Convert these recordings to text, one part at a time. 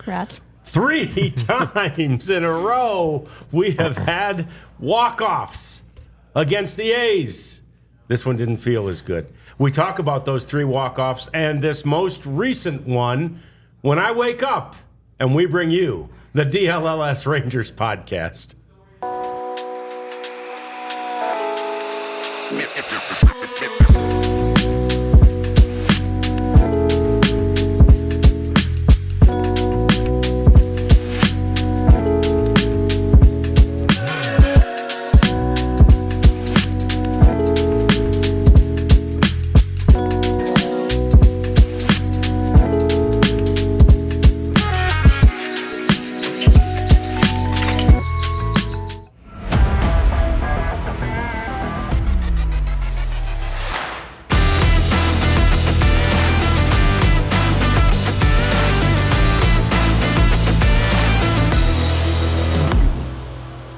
Congrats. 3 times in a row, we have had walk-offs against the A's. This one didn't feel as good. We talk about those 3 walk-offs and this most recent one when I wake up and we bring you the DLLS Rangers Podcast.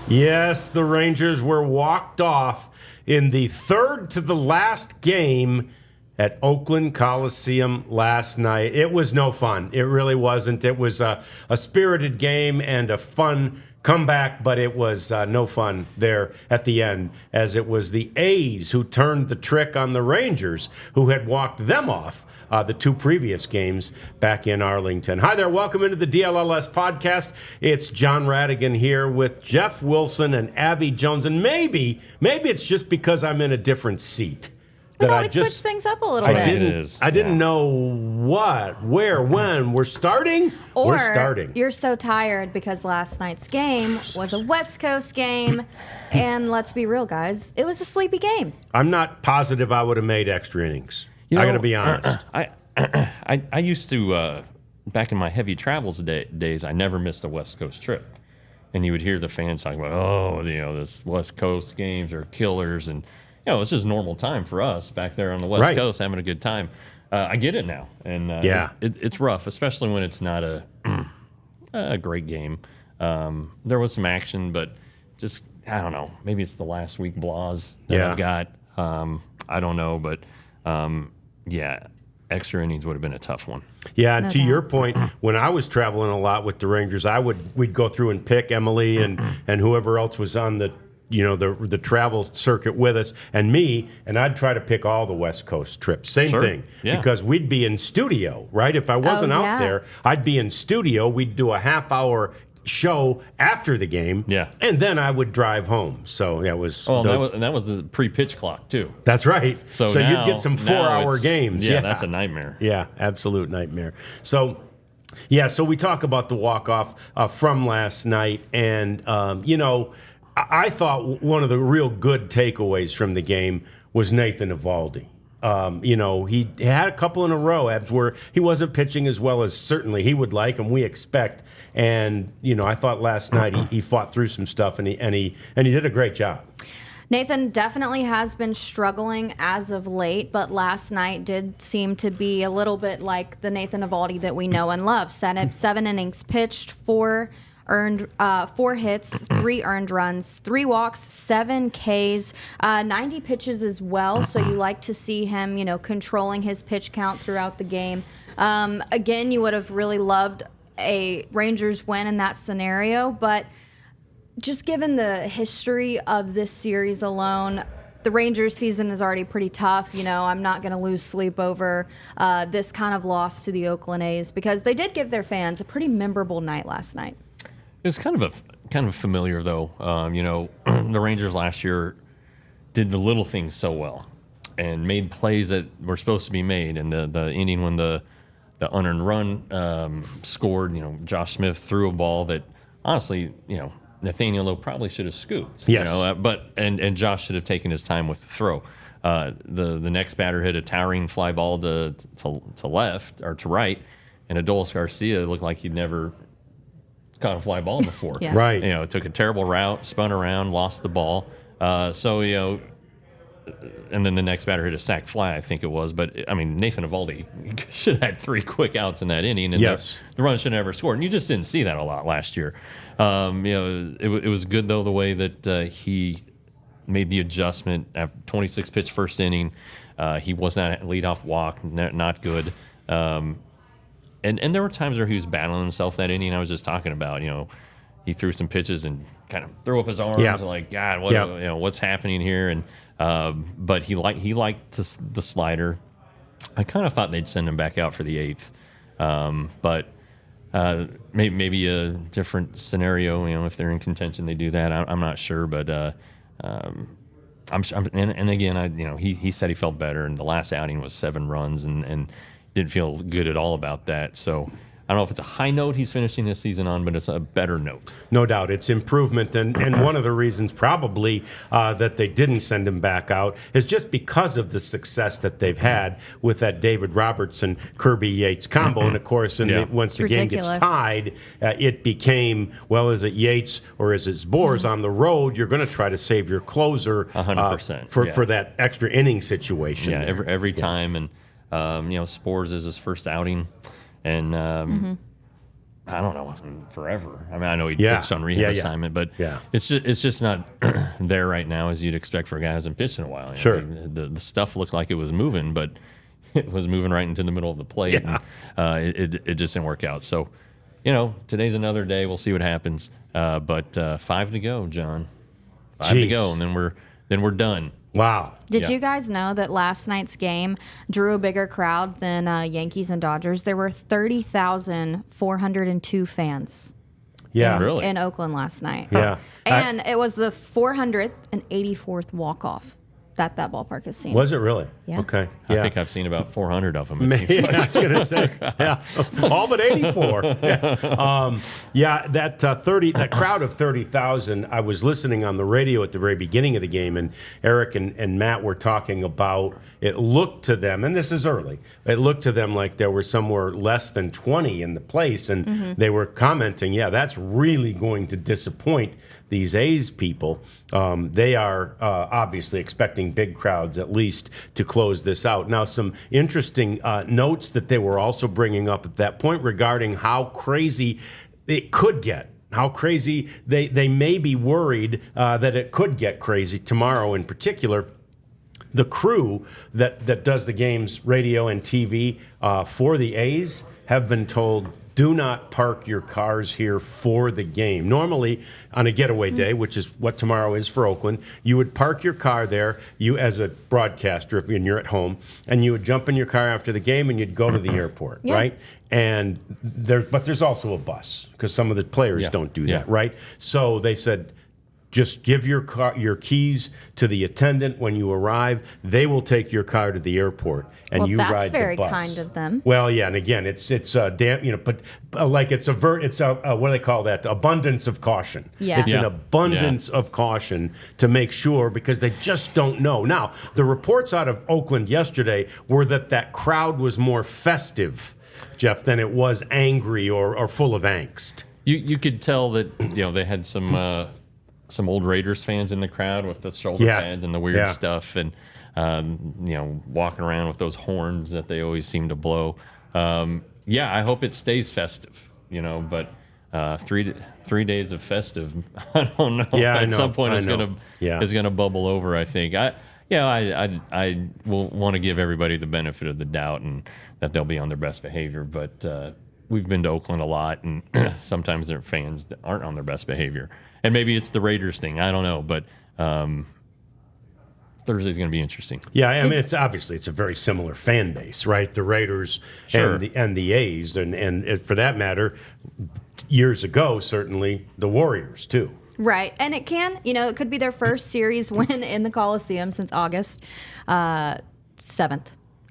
Yes, the Rangers were walked off in the third to the last game at Oakland Coliseum last night. It was no fun. It really wasn't. It was a spirited game and a fun comeback, but it was no fun there at the end, as it was the A's who turned the trick on the Rangers, who had walked them off the 2 previous games back in Arlington. Hi there, welcome into the DLLS Podcast. It's John Radigan here with Jeff Wilson and Abby Jones, and maybe it's just because I'm in a different seat. We thought we'd switch things up a little bit. I didn't know what, where, when. We're starting? Or we're starting. You're so tired because last night's game was a West Coast game, and let's be real, guys, it was a sleepy game. I'm not positive I would have made extra innings. I got to be honest. I used to, back in my heavy travels days, I never missed a West Coast trip. And you would hear the fans talking about, this West Coast games are killers. And, it's just normal time for us back there on the West Coast having a good time. I get it now. And it's rough, especially when it's not a great game. There was some action, but just, I don't know, maybe it's the last week blahs that I've got. I don't know, but... extra innings would have been a tough one. Yeah, and to your point, when I was traveling a lot with the Rangers, we'd go through and pick Emily and whoever else was on the the travel circuit with us and me, and I'd try to pick all the West Coast trips. Same thing, because we'd be in studio, right? If I wasn't out there, I'd be in studio. We'd do a half-hour show after the game, and then I would drive home. So it was. Oh, and that was the pre-pitch clock too. That's right. So now, you'd get some 4-hour games. Yeah, that's a nightmare. Yeah, absolute nightmare. So we talk about the walk-off from last night, and I thought one of the real good takeaways from the game was Nathan Eovaldi. He had a couple in a row where he wasn't pitching as well as certainly he would like and we expect. And I thought last night he fought through some stuff and he did a great job. Nathan definitely has been struggling as of late, but last night did seem to be a little bit like the Nathan Eovaldi that we know and love. 7 innings pitched, 4 hits, 3 earned runs, 3 walks, 7 Ks, 90 pitches as well. So you like to see him, controlling his pitch count throughout the game. Again, you would have really loved a Rangers win in that scenario, but just given the history of this series alone, the Rangers season is already pretty tough. I'm not going to lose sleep over this kind of loss to the Oakland A's because they did give their fans a pretty memorable night last night. It was kind of familiar though. The Rangers last year did the little things so well and made plays that were supposed to be made. And the inning when the unearned run scored, Josh Smith threw a ball that honestly, Nathaniel Lowe probably should have scooped. Yes. But Josh should have taken his time with the throw. The next batter hit a towering fly ball to left or to right, and Adolis Garcia looked like he'd never caught a fly ball before. Right. It took a terrible route, spun around, lost the ball. And then the next batter hit a sac fly, I think it was. But, Nathan Eovaldi should have had 3 quick outs in that inning, and the run should have never scored. And you just didn't see that a lot last year. It was good, though, the way that he made the adjustment after 26-pitch first inning. He was not a leadoff walk, not good. And and there were times where he was battling himself that inning. I was just talking about, he threw some pitches and kind of threw up his arms and like, God, what's happening here? And but he liked the slider. I kind of thought they'd send him back out for the 8th, but maybe a different scenario. If they're in contention, they do that. I'm not sure, but and again, he said he felt better, and the last outing was 7 runs, and didn't feel good at all about that. So I don't know if it's a high note he's finishing this season on, but it's a better note. No doubt. It's improvement. And one of the reasons probably that they didn't send him back out is just because of the success that they've had with that David Robertson, Kirby Yates combo. And, of course, once the game gets tied, it became, well, is it Yates or is it Zbors on the road? You're going to try to save your closer 100% for that extra inning situation. Yeah, every time. And, Zbors is his first outing. And I don't know, forever. I mean, I know he pitched on rehab assignment, but it's just not there right now as you'd expect for a guy who hasn't pitched in a while. Sure. The stuff looked like it was moving, but it was moving right into the middle of the plate. Yeah. And, it just didn't work out. So, today's another day. We'll see what happens. But 5 to go, John. 5 to go, and then we're done. Wow. Did you guys know that last night's game drew a bigger crowd than Yankees and Dodgers? There were 30,402 fans. Yeah. Really? In Oakland last night. Yeah. And it was the 484th walk-off that ballpark has seen. Was it really? Yeah. Okay. I think I've seen about 400 of them. I was going to say, all but 84. That crowd of 30,000. I was listening on the radio at the very beginning of the game, and Eric and Matt were talking about. It looked to them, and this is early. It looked to them like there were somewhere less than 20 in the place, and they were commenting, that's really going to disappoint these A's people. They are obviously expecting big crowds at least to close this out. Now, some interesting notes that they were also bringing up at that point regarding how crazy it could get. How crazy they may be worried that it could get crazy tomorrow in particular. The crew that does the games, radio and TV for the A's have been told, do not park your cars here for the game. Normally, on a getaway day, which is what tomorrow is for Oakland, you would park your car there, you as a broadcaster, and you're at home, and you would jump in your car after the game and you'd go to the airport, right? And there's also a bus, because some of the players don't do that, right? So they said, just give your keys to the attendant when you arrive. They will take your car to the airport, and you ride the bus. That's very kind of them. Well, yeah, and again, it's damn, but like it's what do they call that? Abundance of caution. Yeah. It's an abundance of caution to make sure, because they just don't know. Now, the reports out of Oakland yesterday were that crowd was more festive, Jeff, than it was angry or full of angst. You could tell that they had some old Raiders fans in the crowd with the shoulder pads and the weird stuff, and walking around with those horns that they always seem to blow. I hope it stays festive, but 3 days of festive, I don't know. At some point, it's gonna bubble over. I think. I will want to give everybody the benefit of the doubt and that they'll be on their best behavior, but. We've been to Oakland a lot, and sometimes their fans aren't on their best behavior. And maybe it's the Raiders thing. I don't know, but Thursday's going to be interesting. Yeah, I mean, it's a very similar fan base, right? The Raiders and the A's, and for that matter, years ago, certainly the Warriors too. Right, and it could be their first series win in the Coliseum since August 7th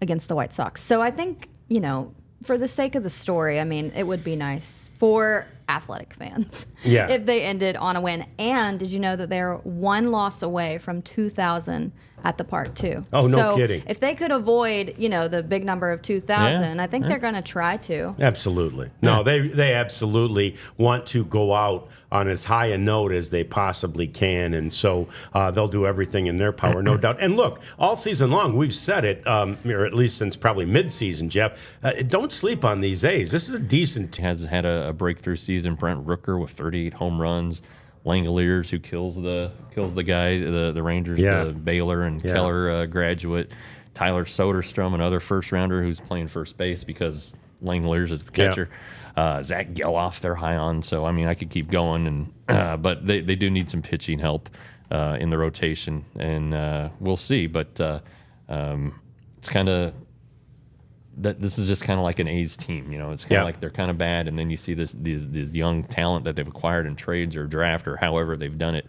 against the White Sox. So I think, for the sake of the story, I mean, it would be nice for Athletic fans if they ended on a win. And did you know that they're one loss away from 2,000 at the park, too? Oh, no kidding. If they could avoid, the big number of 2,000, I think they're going to try to. Absolutely. No, they absolutely want to go out on as high a note as they possibly can, and so they'll do everything in their power, no doubt. And look, all season long, we've said it, or at least since probably midseason, Jeff, don't sleep on these A's. This is a decent team. Has had a breakthrough season. Brent Rooker with 38 home runs. Langoliers, who kills the guys, the Rangers, the Baylor and Keller graduate. Tyler Soderstrom, another first rounder who's playing first base because Langeliers is the catcher. Zach Geloff, they're high on. So, I mean, I could keep going. But they do need some pitching help in the rotation. And we'll see. But it's kind of this is just kind of like an A's team. It's kind of like they're kind of bad. And then you see these young talent that they've acquired in trades or draft or however they've done it.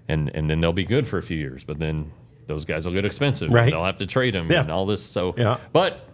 And then they'll be good for a few years. But then those guys will get expensive. Right. And they'll have to trade them and all this. So, but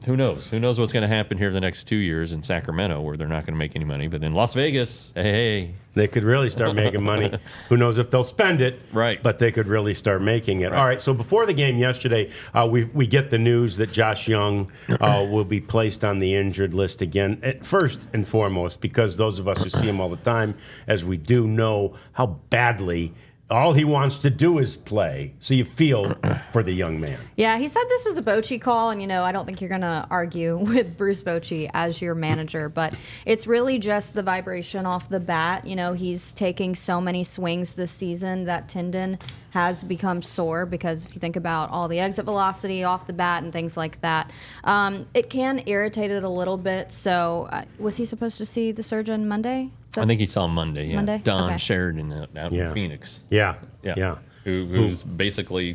who knows? Who knows what's going to happen here the next 2 years in Sacramento where they're not going to make any money. But then Las Vegas, hey. They could really start making money. Who knows if they'll spend it. Right. But they could really start making it. Right. All right, so before the game yesterday, we get the news that Josh Young will be placed on the injured list again. First and foremost, because those of us who see him all the time, as we do, know how badly all he wants to do is play. So you feel for the young man. Yeah, he said this was a Bochy call, and I don't think you're going to argue with Bruce Bochy as your manager, but it's really just the vibration off the bat. He's taking so many swings this season that tendon has become sore because if you think about all the exit velocity off the bat and things like that, it can irritate it a little bit. So was he supposed to see the surgeon Monday? I think he saw him Monday, yeah. Monday? Don Okay. Sheridan out in Phoenix. Yeah. Who's basically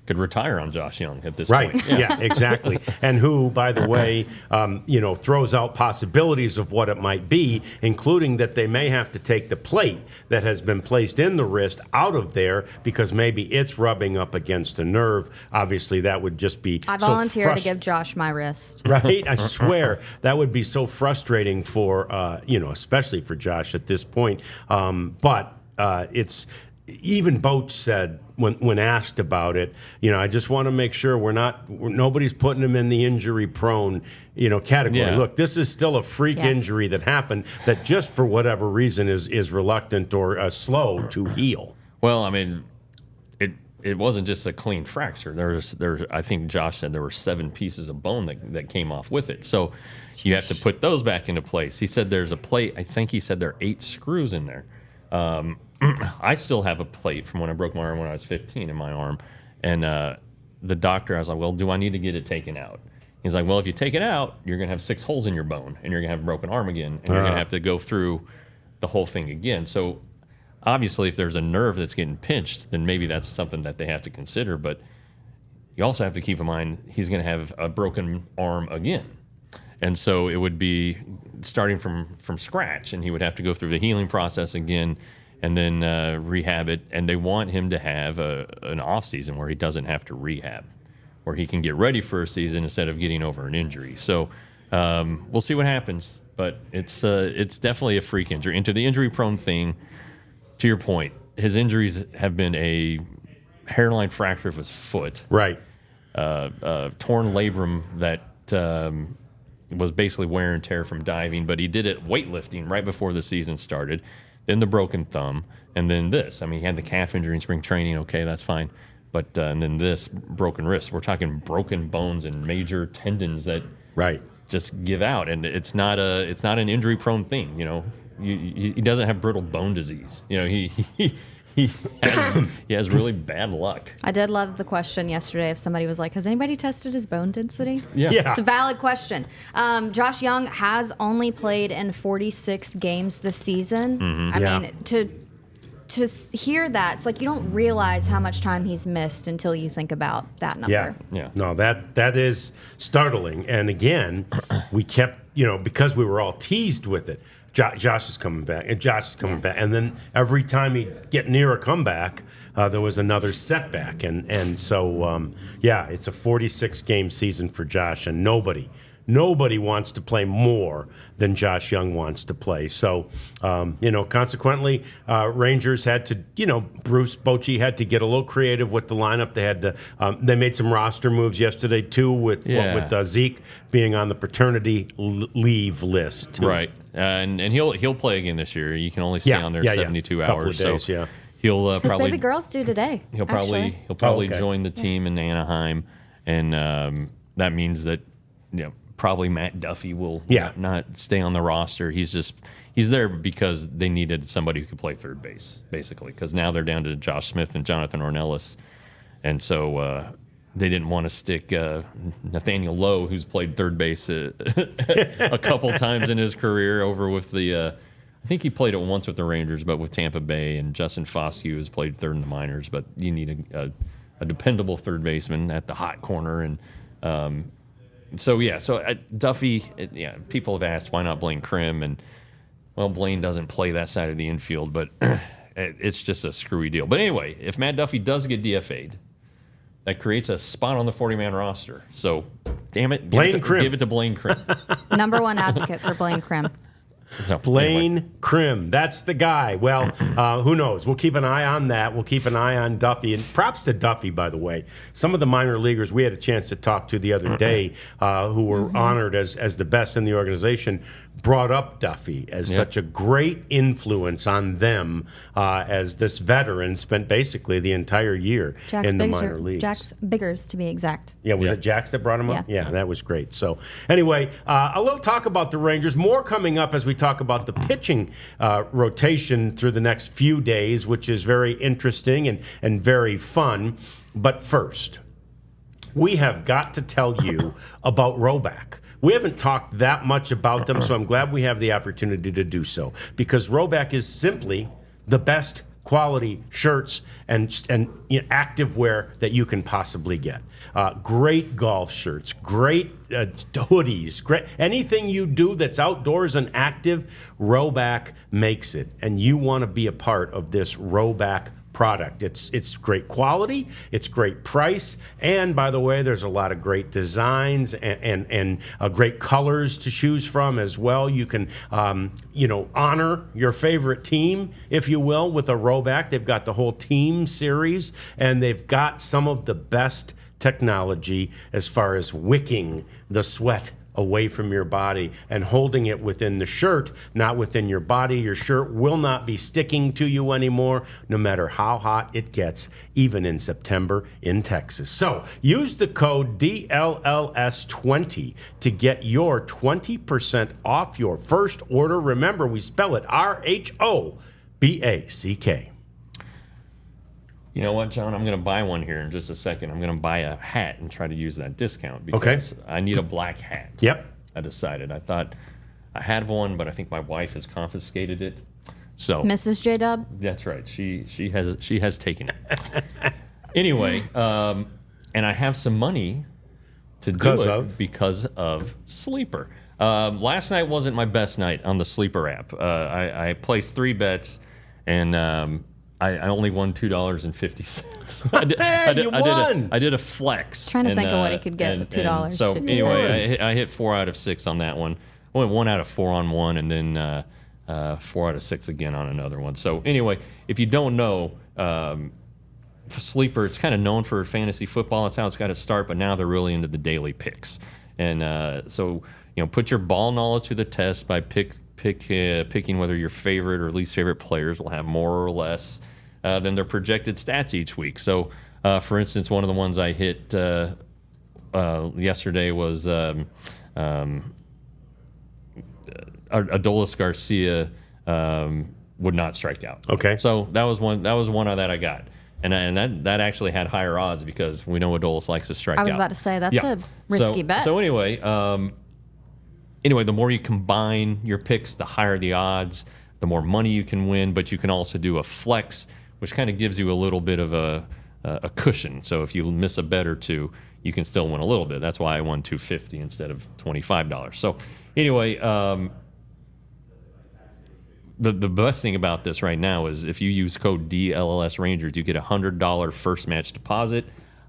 could retire on Josh Young at this Right. point. Yeah, exactly. And who, by the way, throws out possibilities of what it might be, including that they may have to take the plate that has been placed in the wrist out of there because maybe it's rubbing up against a nerve. Obviously, that would just be I volunteer to give Josh my wrist. Right? I swear that would be so frustrating for, especially for Josh at this point. But it's even Boach said when asked about it, I just want to make sure nobody's putting him in the injury prone, category. Yeah. Look, this is still a freak injury that happened that just for whatever reason is reluctant or slow to heal. Well, I mean, it wasn't just a clean fracture. I think Josh said there were 7 pieces of bone that came off with it. So you have to put those back into place. He said there's a plate. I think he said there are 8 screws in there. I still have a plate from when I broke my arm when I was 15 in my arm. And the doctor, I was like, well, do I need to get it taken out? He's like, well, if you take it out, you're going to have 6 holes in your bone, and you're going to have a broken arm again, and you're going to have to go through the whole thing again. So obviously, if there's a nerve that's getting pinched, then maybe that's something that they have to consider. But you also have to keep in mind he's going to have a broken arm again. And so it would be starting from scratch, and he would have to go through the healing process again and then rehab it. And they want him to have an off season where he doesn't have to rehab, where he can get ready for a season instead of getting over an injury. So we'll see what happens. But it's definitely a freak injury. Into the injury-prone thing, to your point, his injuries have been a hairline fracture of his foot. Right. Torn labrum that was basically wear and tear from diving, but he did it weightlifting right before the season started. Then the broken thumb, and then this. I mean, he had the calf injury in spring training. Okay, that's fine. But and then this broken wrist. We're talking broken bones and major tendons that just give out, and it's not an injury prone thing. He doesn't have brittle bone disease. He has really bad luck. I did love the question yesterday if somebody was like, has anybody tested his bone density? Yeah. It's a valid question. Josh Young has only played in 46 games this season. Mm-hmm. I mean, to hear that, it's like you don't realize how much time he's missed until you think about that number. Yeah. No, that is startling. And again, we kept, because we were all teased with it. Josh is coming back, and Josh is coming back, and then every time he'd get near a comeback, there was another setback, and so it's a 46-game season for Josh, and nobody wants to play more than Josh Young wants to play. So, consequently, Rangers had to, Bruce Bochy had to get a little creative with the lineup. They had to, they made some roster moves yesterday too, with Zeke being on the paternity leave list too. Right, and he'll play again this year. You can only stay on there 72 hours. Couple of days, so he'll His probably baby girl's due today. He'll probably join the team in Anaheim, and that means that probably Matt Duffy will not stay on the roster. He's there because they needed somebody who could play third base, basically, because now they're down to Josh Smith and Jonathan Ornelas. And so they didn't want to stick Nathaniel Lowe, who's played third base a couple times in his career, over with the. I think he played it once with the Rangers, but with Tampa Bay, and Justin Foscue has played third in the minors. But you need a dependable third baseman at the hot corner, and Duffy. People have asked why not Blaine Krim, and well, Blaine doesn't play that side of the infield, but it's just a screwy deal. But anyway, if Matt Duffy does get DFA'd, that creates a spot on the 40-man roster. So, damn it, give it to Blaine Krim. Number one advocate for Blaine Krim. So, Blaine Krim, that's the guy. Well, who knows? We'll keep an eye on that. We'll keep an eye on Duffy. And props to Duffy, by the way. Some of the minor leaguers we had a chance to talk to the other day who were honored as the best in the organization brought up Duffy as such a great influence on them as this veteran spent basically the entire year in the minor leagues. Jax Biggers, to be exact. Yeah, was it Jax that brought him up? Yeah, that was great. So anyway, a little talk about the Rangers. More coming up as we talk about the pitching rotation through the next few days, which is very interesting and very fun. But first, we have got to tell you about Roback. We haven't talked that much about them, so I'm glad we have the opportunity to do so, because Roback is simply the best quality shirts and active wear that you can possibly get. Great golf shirts, great hoodies, great anything you do that's outdoors and active, Roback makes it, and you want to be a part of this Roback product. It's great quality, it's great price, and by the way, there's a lot of great designs and great colors to choose from as well. You can honor your favorite team, if you will, with a Roback. They've got the whole team series, and they've got some of the best technology as far as wicking the sweat away from your body and holding it within the shirt, not within your body. Your shirt will not be sticking to you anymore, no matter how hot it gets, even in September in Texas. So use the code DLLS20 to get your 20% off your first order. Remember, we spell it RHOBACK. You know what, John? I'm going to buy one here in just a second. I'm going to buy a hat and try to use that discount because I need a black hat. Yep. I decided. I thought I had one, but I think my wife has confiscated it. So Mrs. J-Dub? That's right. She has taken it. Anyway, and I have some money to do it because of Sleeper. Last night wasn't my best night on the Sleeper app. I placed 3 bets, and I only won $2.50. I did a flex. Trying to think of what he could get with $2.50. So anyway, I hit 4 out of 6 on that one. I went 1 out of 4 on one, and then 4 out of 6 again on another one. So anyway, if you don't know, Sleeper, it's kind of known for fantasy football. That's how it's got to start. But now they're really into the daily picks, and so put your ball knowledge to the test by picking whether your favorite or least favorite players will have more or less than their projected stats each week. So, for instance, one of the ones I hit yesterday was Adolis Garcia would not strike out. Okay. So that was one that I got. And that actually had higher odds because we know Adolis likes to strike out. I was about to say, that's a risky bet. So anyway, the more you combine your picks, the higher the odds, the more money you can win. But you can also do a flex, which kind of gives you a little bit of a cushion. So if you miss a bet or two, you can still win a little bit. That's why I won $250 instead of $25. So anyway, the best thing about this right now is if you use code DLLS Rangers, you get $100 first match deposit.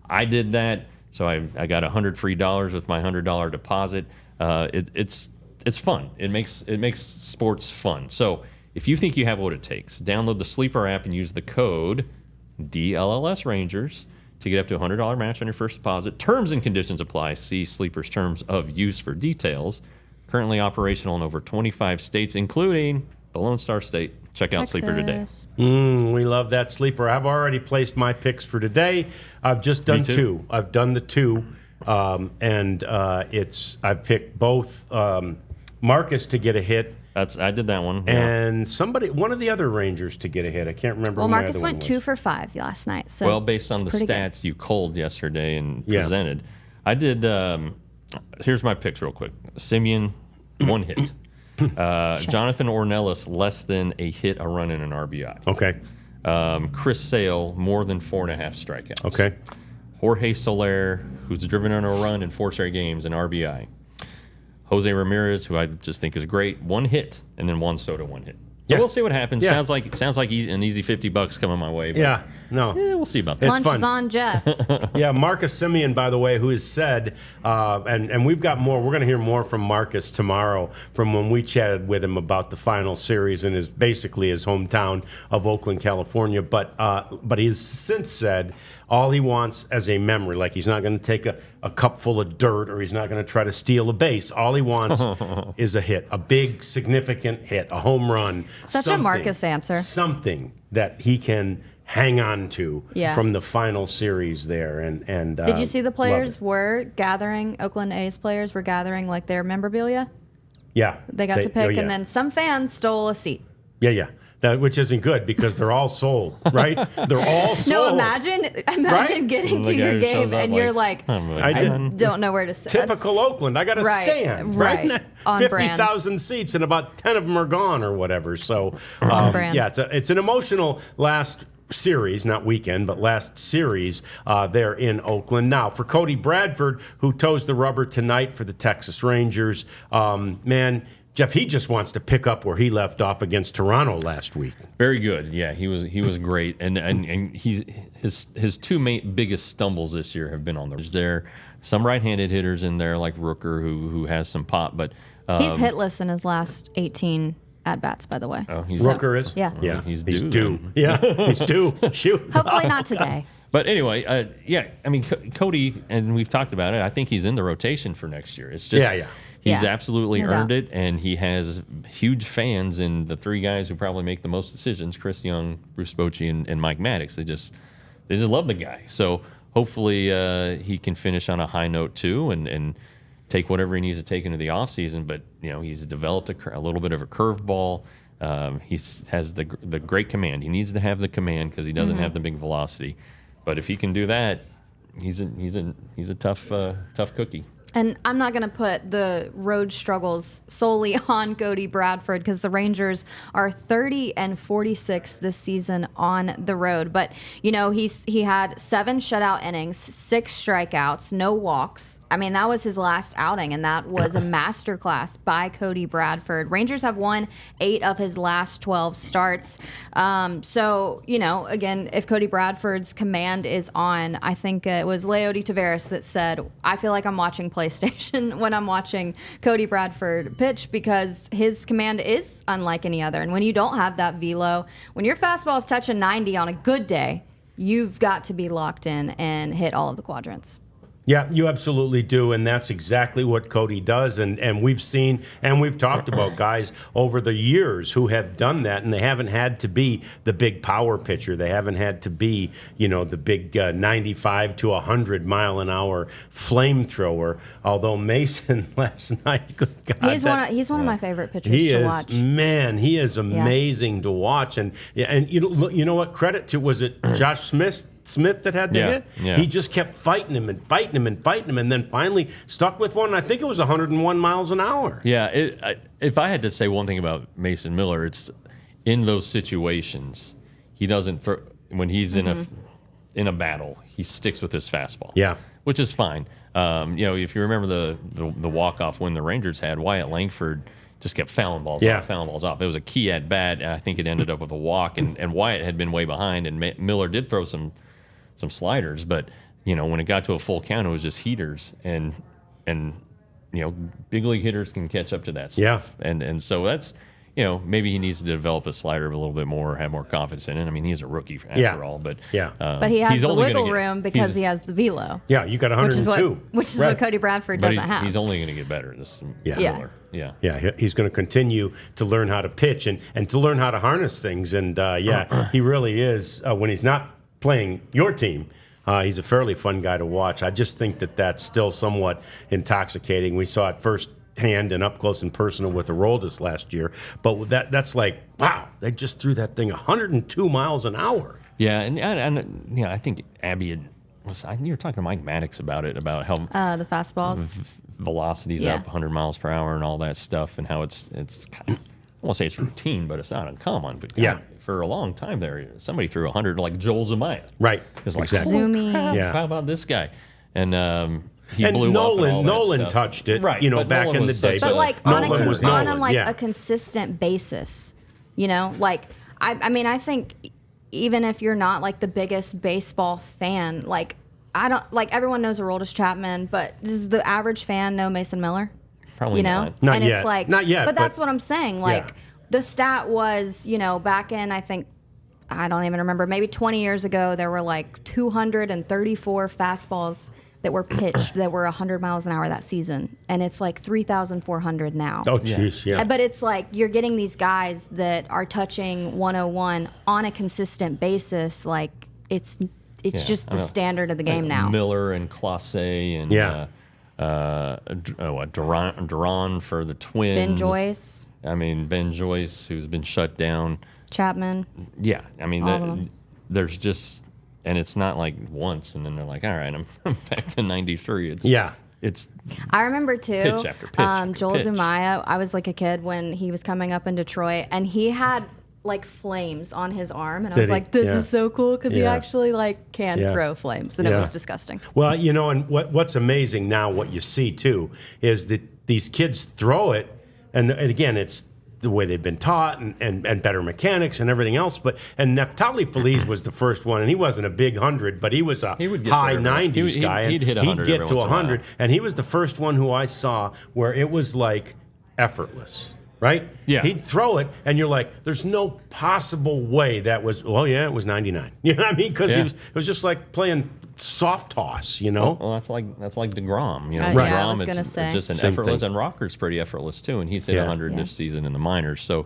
I did that, so I got $100 free with my $100 deposit. It's fun. It makes sports fun. So if you think you have what it takes, download the Sleeper app and use the code DLLS Rangers to get up to a $100 match on your first deposit. Terms and conditions apply. See Sleeper's terms of use for details. Currently operational in over 25 states, including the Lone Star State. Check out Sleeper today. We love that Sleeper. I've already placed my picks for today. I've just done 2. I've done the 2. I've picked both Marcus to get a hit I did that one. Yeah. And one of the other Rangers to get a hit. I can't remember. Well, who my Marcus other one went was. 2 for 5 last night. So Well, based on the it's pretty stats you culled yesterday and Yeah. presented, I did. Here's my picks real quick. Simeon, 1 hit. Jonathan Ornelas, less than a hit, a run, and an RBI. Okay. Chris Sale, more than 4.5 strikeouts. Okay. Jorge Soler, who's driven on a run in 4 straight games, an RBI. Jose Ramirez, who I just think is great, 1 hit, and then Juan Soto, 1 hit. So Yeah. we'll see what happens. Yeah. Sounds like an easy $50 coming my way. But Yeah. No. we'll see about that. It's Lunch fun. is on Jeff. Yeah, Marcus Simeon, by the way, who has said, and we've got more. We're going to hear more from Marcus tomorrow from when we chatted with him about the final series in basically his hometown of Oakland, California. But he's since said all he wants as a memory, like he's not going to take a cup full of dirt or he's not going to try to steal a base. All he wants is a hit, a big, significant hit, a home run. Such a Marcus answer. Something that he can hang on to Yeah. from the final series there. And Did you see the love players it. were gathering, Oakland A's players were gathering like their memorabilia? Yeah. They got to pick, oh, yeah. and then some fans stole a seat. Yeah. Which isn't good because they're all sold, right? They're all sold. No, imagine Right? getting And to the guy your who game shows up and you're like, I don't know where to sit. Typical Oakland. I got to Right, stand. right. On brand. 50,000 seats and about 10 of them are gone or whatever. So, On brand. yeah, it's an emotional last series, not weekend, but last series there in Oakland. Now, for Cody Bradford, who toes the rubber tonight for the Texas Rangers, man, Jeff, he just wants to pick up where he left off against Toronto last week. Very good. Yeah, he was great, and his two biggest stumbles this year have been on there. Some right-handed hitters in there like Rooker who has some pop, but He's hitless in his last 18 at bats, by the way. oh, he's Rooker is? Yeah. Yeah, He's he's due, due. then. Yeah, he's due. Shoot. Hopefully not today. But anyway, yeah, I mean Cody, and we've talked about it. I think he's in the rotation for next year. It's just Yeah. he's Yeah, absolutely no earned doubt. it, and he has huge fans. And the 3 guys who probably make the most decisions: Chris Young, Bruce Bochy, and Mike Maddox. They just love the guy. So hopefully he can finish on a high note too, and take whatever he needs to take into the offseason. But he's developed a little bit of a curveball. He has the great command. He needs to have the command because he doesn't have the big velocity. But if he can do that, he's a tough cookie. And I'm not going to put the road struggles solely on Cody Bradford because the Rangers are 30-46 this season on the road. But, he had 7 shutout innings, 6 strikeouts, no walks. I mean, that was his last outing, and that was a masterclass by Cody Bradford. Rangers have won 8 of his last 12 starts. So, again, if Cody Bradford's command is on, I think it was Leody Taveras that said, I feel like I'm watching PlayStation when I'm watching Cody Bradford pitch because his command is unlike any other. And when you don't have that velo, when your fastball is touching 90 on a good day, you've got to be locked in and hit all of the quadrants. Yeah, you absolutely do, and that's exactly what Cody does. And we've seen and we've talked about guys over the years who have done that, and they haven't had to be the big power pitcher. They haven't had to be, the big 95 to 100 mile an hour flamethrower. Although Mason last night, good God, He's one of my favorite pitchers he to is, watch. man, he is amazing to watch. And you know what? Credit to, was it Josh Smith that had the hit? Yeah. He just kept fighting him, and then finally stuck with one. I think it was 101 miles an hour. Yeah, if I had to say one thing about Mason Miller, it's in those situations, he doesn't throw when he's in a battle, he sticks with his fastball. Yeah. Which is fine. If you remember the walk-off win the Rangers had, Wyatt Langford just kept fouling balls off. It was a key at bat. I think it ended up with a walk, and Wyatt had been way behind, and Miller did throw some sliders, but when it got to a full count, it was just heaters, and big league hitters can catch up to that stuff. Yeah. And so that's maybe he needs to develop a slider a little bit more, have more confidence in it. I mean, he's a rookie after all, but but he has he's the only wiggle gonna room because he has the velo. Yeah, you got 102. Which is Right. what Cody Bradford but doesn't have. he's only going to get better. Miller. Yeah, he's going to continue to learn how to pitch and to learn how to harness things. And he really is. When he's not playing your team, he's a fairly fun guy to watch. I just think that's still somewhat intoxicating. We saw it first hand and up close and personal with Aroldis last year. But that's like, wow, they just threw that thing 102 miles an hour. Yeah, and you know, I think Abby you were talking to Mike Maddox about it, about how The fastballs. velocity's up 100 miles per hour and all that stuff, and how it's kind of, I won't say it's routine, but it's not uncommon. But God, for a long time there, somebody threw 100 like Joel Zumaya. Right. It's like, exactly. Zoomy. Yeah. How about this guy? And he And blew up and all that Nolan stuff. touched it, right? you know, but back Nolan in the was day. such But a- like Nolan on was a Nolan, yeah. consistent basis, you know, like I mean, I think even if you're not like the biggest baseball fan, like I don't like everyone knows Aroldis Chapman, but does the average fan know Mason Miller? Probably You know, not. Not and yet. it's like Not yet, But that's but- what I'm saying. Like Yeah. the stat was, you know, back in I think I don't even remember, maybe 20 years ago, there were like 234 fastballs that were pitched that were 100 miles an hour that season, and it's like 3,400 now. Oh, jeez, yeah. But it's like you're getting these guys that are touching 101 on a consistent basis. Like it's Yeah, just the I know. standard of the game now. Miller and Clase and Yeah. Duran for the Twins. Ben Joyce, I mean, Ben Joyce, who's been shut down. Chapman. Yeah, I mean, All of them. there's just, and it's not like once, and then they're like, all right, I'm back to 93. It's it's I remember too. Pitch after pitch after Joel pitch. Zumaya. I was like a kid when he was coming up in Detroit, and he had like flames on his arm, and I Did was he? like, "This Yeah. is so cool," because he Yeah. actually like can Yeah. throw flames, and it Yeah. was disgusting. Well, you know, and what's amazing now, what you see too, is that these kids throw it, and again, it's the way they've been taught and better mechanics and everything else. And Neftali Feliz was the first one, and he wasn't a big 100, but he was a He would get high there. 90s guy. and He'd hit 100 He'd get every to once in a while. 100, and he was the first one who I saw where it was like effortless. Right? Yeah. He'd throw it, and you're like, there's no possible way that was, well, yeah, it was 99. You know what I mean? Because Yeah. it was just like playing soft toss, you know? Well, that's like DeGrom. You know, Right. Yeah, I DeGrom, was it's gonna say. just an Same effortless, thing. and Rocker's pretty effortless too, and he's hit Yeah. 100 this season in the minors. So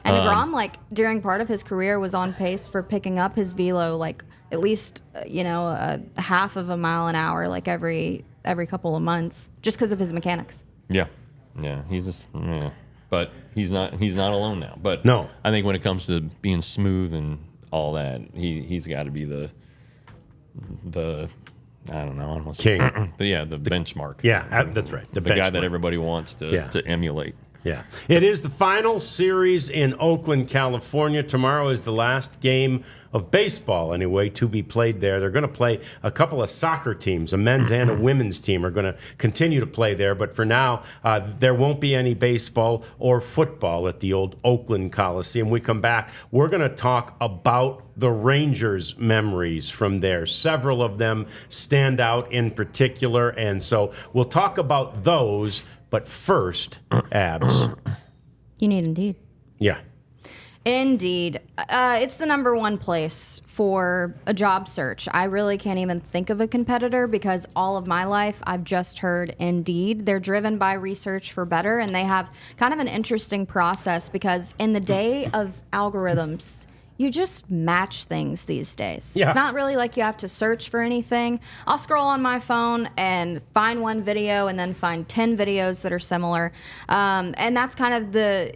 And DeGrom, like during part of his career, was on pace for picking up his velo like at least a half of a mile an hour, like every couple of months, just because of his mechanics. yeah, he's just but he's not alone now. But No. I think when it comes to being smooth and all that, he's got to be the I don't know, almost King. but yeah, the benchmark. Yeah, that's right. The guy that benchmark. everybody wants to emulate. Yeah. It is the final series in Oakland, California. Tomorrow is the last game of baseball, anyway, to be played there. They're going to play a couple of soccer teams, a men's and a women's team are going to continue to play there. But for now, there won't be any baseball or football at the old Oakland Coliseum. We come back, we're going to talk about the Rangers' memories from there. Several of them stand out in particular, and so we'll talk about those. But first, Abs. You need Indeed. Yeah. Indeed. It's the number one place for a job search. I really can't even think of a competitor because all of my life I've just heard Indeed. They're driven by research for better, and they have kind of an interesting process because in the day of algorithms, you just match things these days. Yeah. It's not really like you have to search for anything. I'll scroll on my phone and find one video and then find 10 videos that are similar. And that's kind of the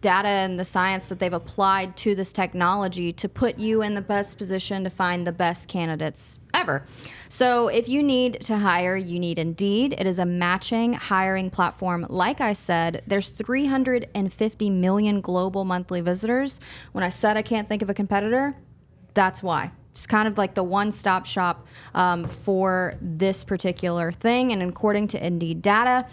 data and the science that they've applied to this technology to put you in the best position to find the best candidates ever. So if you need to hire, you need Indeed. It is a matching hiring platform. Like I said, there's 350 million global monthly visitors. When I said I can't think of a competitor, that's why. It's kind of like the one-stop shop for this particular thing. And according to Indeed data,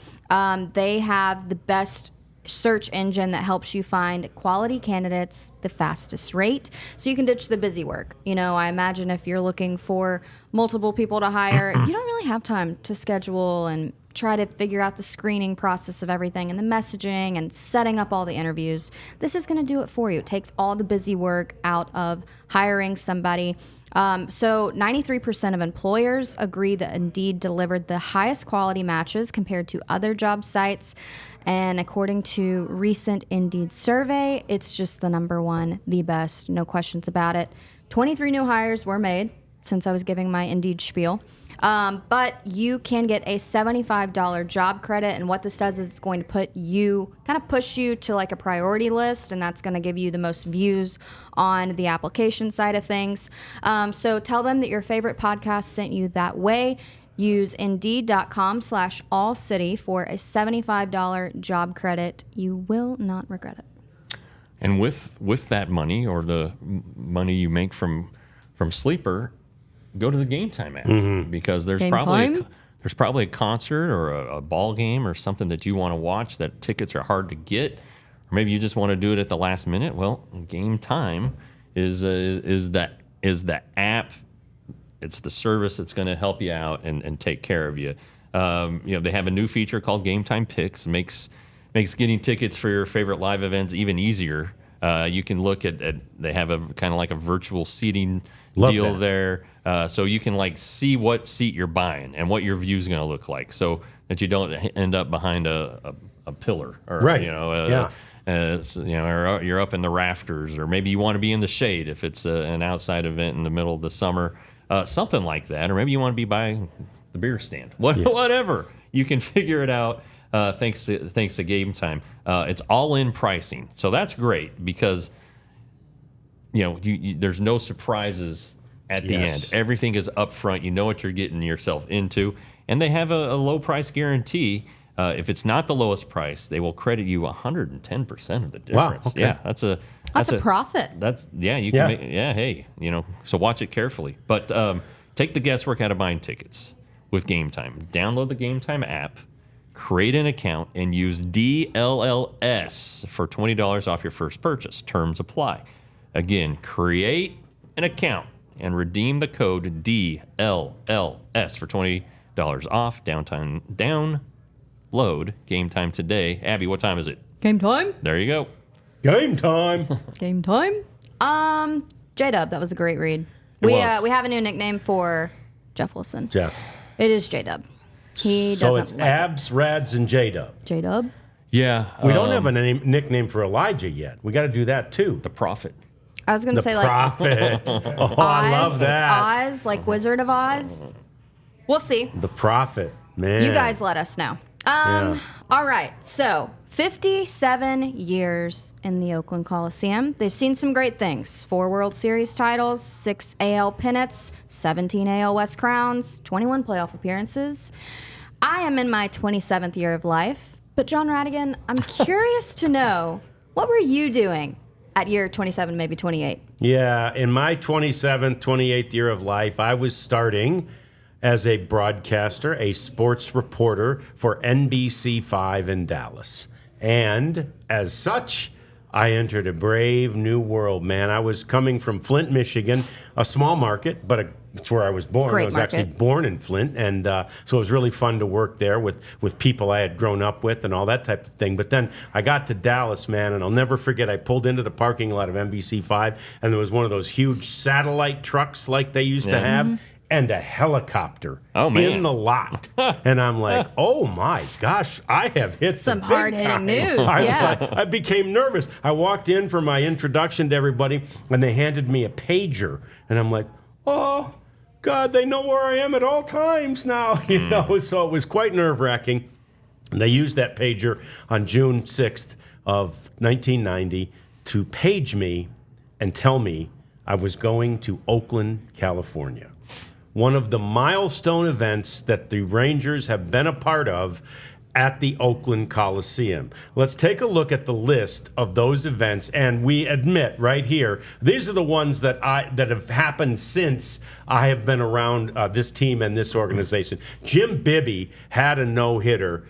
they have the best search engine that helps you find quality candidates the fastest rate, so you can ditch the busy work. I imagine if you're looking for multiple people to hire, you don't really have time to schedule and try to figure out the screening process of everything and the messaging and setting up all the interviews. This is going to do it for you. It takes all the busy work out of hiring somebody. So 93% of employers agree that Indeed delivered the highest quality matches compared to other job sites. And according to recent Indeed survey, it's just the number one, the best, no questions about it. 23 new hires were made since I was giving my Indeed spiel. But you can get a $75 job credit, and what this does is it's going to push you to like a priority list, and that's going to give you the most views on the application side of things. So tell them that your favorite podcast sent you that way. Use Indeed.com/AllCITY for a $75 job credit. You will not regret it. And with that money, or the money you make from Sleeper, go to the Game Time app, because there's probably a concert or a ball game or something that you want to watch that tickets are hard to get, or maybe you just want to do it at the last minute. Well, Game Time is the app. It's the service that's going to help you out and take care of you. They have a new feature called Game Time Picks. Makes getting tickets for your favorite live events even easier. You can look at they have a kind of like a virtual seating deal there. So you can like see what seat you're buying and what your view is going to look like, so that you don't end up behind a pillar, or right. Or you're up in the rafters, or maybe you want to be in the shade if it's an outside event in the middle of the summer, something like that, or maybe you want to be by the beer stand. Whatever, you can figure it out. Thanks to Game Time. It's all in pricing, so that's great, because there's no surprises at the end. Everything is up front. You know what you're getting yourself into, and they have a low price guarantee. If it's not the lowest price, they will credit you 110% of the difference. Wow, okay. Yeah, that's a profit. You can make, hey, so watch it carefully. But take the guesswork out of buying tickets with Game Time. Download the Game Time app, create an account, and use DLLS for $20 off your first purchase. Terms apply. Again, create an account and redeem the code DLLS for $20 off. Download Game Time today. Abby, what time is it? Game time. There you go. Game time. Game time. J-Dub, that was a great read. It We was. we have a new nickname for Jeff Wilson. Jeff. It is J-Dub. He So doesn't it's like Abs, Rads, and J-Dub. J-Dub. Yeah. We don't have a nickname for Elijah yet. We got to do that too. The Prophet. I was going to The say like Prophet. Oh, I love that. Oz, like Wizard of Oz. We'll see. The Prophet, man. You guys let us know. Yeah. All right. So 57 years in the Oakland Coliseum. They've seen some great things. 4 World Series titles, 6 AL pennants, 17 AL West crowns, 21 playoff appearances. I am in my 27th year of life. But John Radigan, I'm curious to know, what were you doing at year 27, maybe 28? Yeah, in my 27th, 28th year of life, I was starting as a broadcaster, a sports reporter for NBC5 in Dallas. And as such, I entered a brave new world, man. I was coming from Flint, Michigan, a small market, but it's where I was born. Great I was market. actually born in Flint, and so it was really fun to work there with people I had grown up with and all that type of thing. But then I got to Dallas, man, and I'll never forget, I pulled into the parking lot of NBC5, and there was one of those huge satellite trucks like they used to have, and a helicopter in the lot. And I'm like, oh my gosh, I have hit Some the big hard-hitting time. news, I was yeah. like, I became nervous. I walked in for my introduction to everybody, and they handed me a pager, and I'm like, oh God, they know where I am at all times now. So it was quite nerve-wracking. And they used that pager on June 6th of 1990 to page me and tell me I was going to Oakland, California. One of the milestone events that the Rangers have been a part of at the Oakland Coliseum. Let's take a look at the list of those events, and we admit right here, these are the ones that have happened since I have been around this team and this organization. Jim Bibby had a no-hitter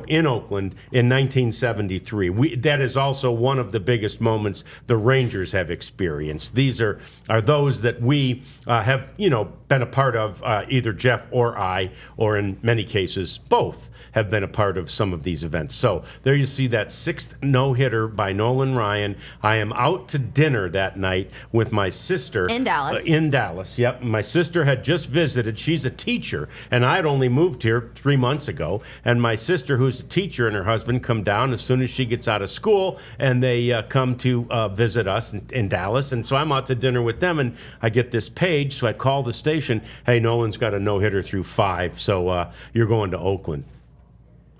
in Oakland in 1973. That is also one of the biggest moments the Rangers have experienced. These are those that we have been a part of, either Jeff or I, or in many cases both have been a part of some of these events. So there you see that 6th no-hitter by Nolan Ryan. I am out to dinner that night with my sister. In Dallas. In Dallas, yep. My sister had just visited. She's a teacher, and I had only moved here 3 months ago, and my sister sister, who's a teacher, and her husband come down as soon as she gets out of school, and they come to visit us in Dallas. And so I'm out to dinner with them, and I get this page. So I call the station. Hey, Nolan's got a no-hitter through 5, so you're going to Oakland.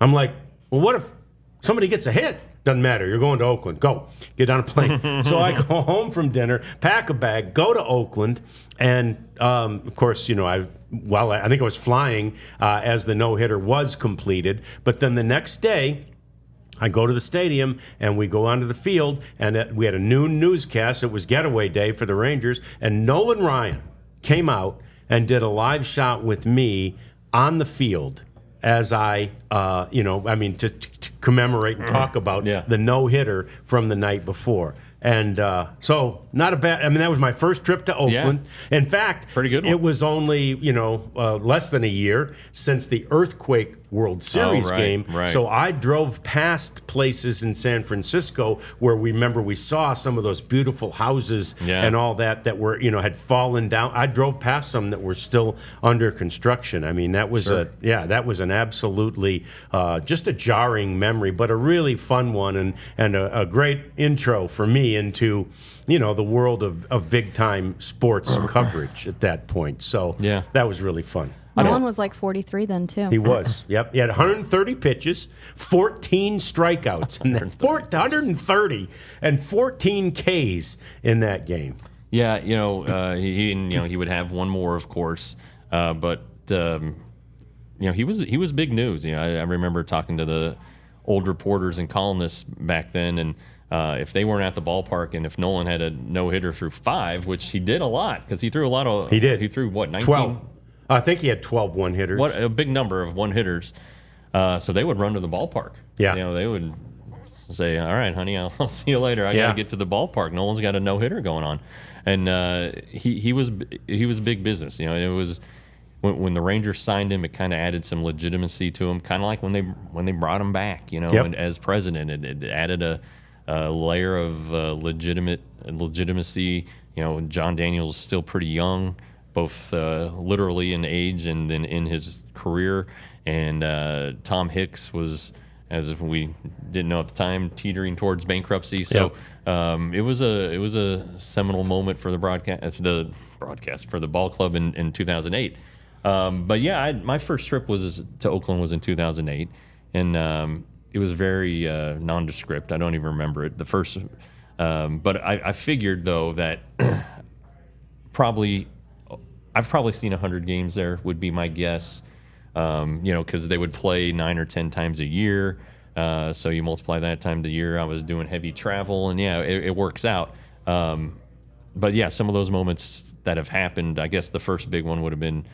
I'm like, well, what if somebody gets a hit? Doesn't matter. You're going to Oakland. Go. Get on a plane. So I go home from dinner, pack a bag, go to Oakland, and of course, I think I was flying as the no-hitter was completed. But then the next day, I go to the stadium, and we go onto the field, and we had a noon newscast. It was getaway day for the Rangers, and Nolan Ryan came out and did a live shot with me on the field as I, to commemorate and talk about the no-hitter from the night before. And so not a bad, that was my first trip to Oakland. Yeah. In fact, pretty good one. It was only, less than a year since the Earthquake World Series game. Right. So I drove past places in San Francisco where we saw some of those beautiful houses and all that were, had fallen down. I drove past some that were still under construction. That was that was an absolutely just a jarring memory, but a really fun one and a great intro for me into the world of big time sports coverage at that point. So that was really fun. Nolan was like 43 then too. He was. Yep. He had 130 pitches, 14 strikeouts, and 130 and 14 Ks in that game. Yeah, he would have one more, of course, but he was big news. I remember talking to the old reporters and columnists back then, and if they weren't at the ballpark, and if Nolan had a no-hitter through 5, which he did a lot because he threw a lot of. He did. He threw what, 19? 12. I think he had 12 one-hitters. What a big number of one-hitters. So they would run to the ballpark. Yeah. They would say, "All right, honey, I'll see you later. I got to get to the ballpark. Nolan's got a no-hitter going on," and he was big business. It was. When the Rangers signed him, it kind of added some legitimacy to him, kind of like when they brought him back, and as president, it added a layer of legitimacy. John Daniels is still pretty young, both literally in age and then in his career, and Tom Hicks was, as we didn't know at the time, teetering towards bankruptcy. So it was a seminal moment for the broadcast for the ball club in 2008. But my first trip to Oakland was in 2008, and it was very nondescript. I don't even remember it. The first, but I figured though that I've probably seen 100 games there would be my guess. Because they would play 9 or 10 times a year. So you multiply that time the year. I was doing heavy travel, and it works out. But some of those moments that have happened, I guess the first big one would have been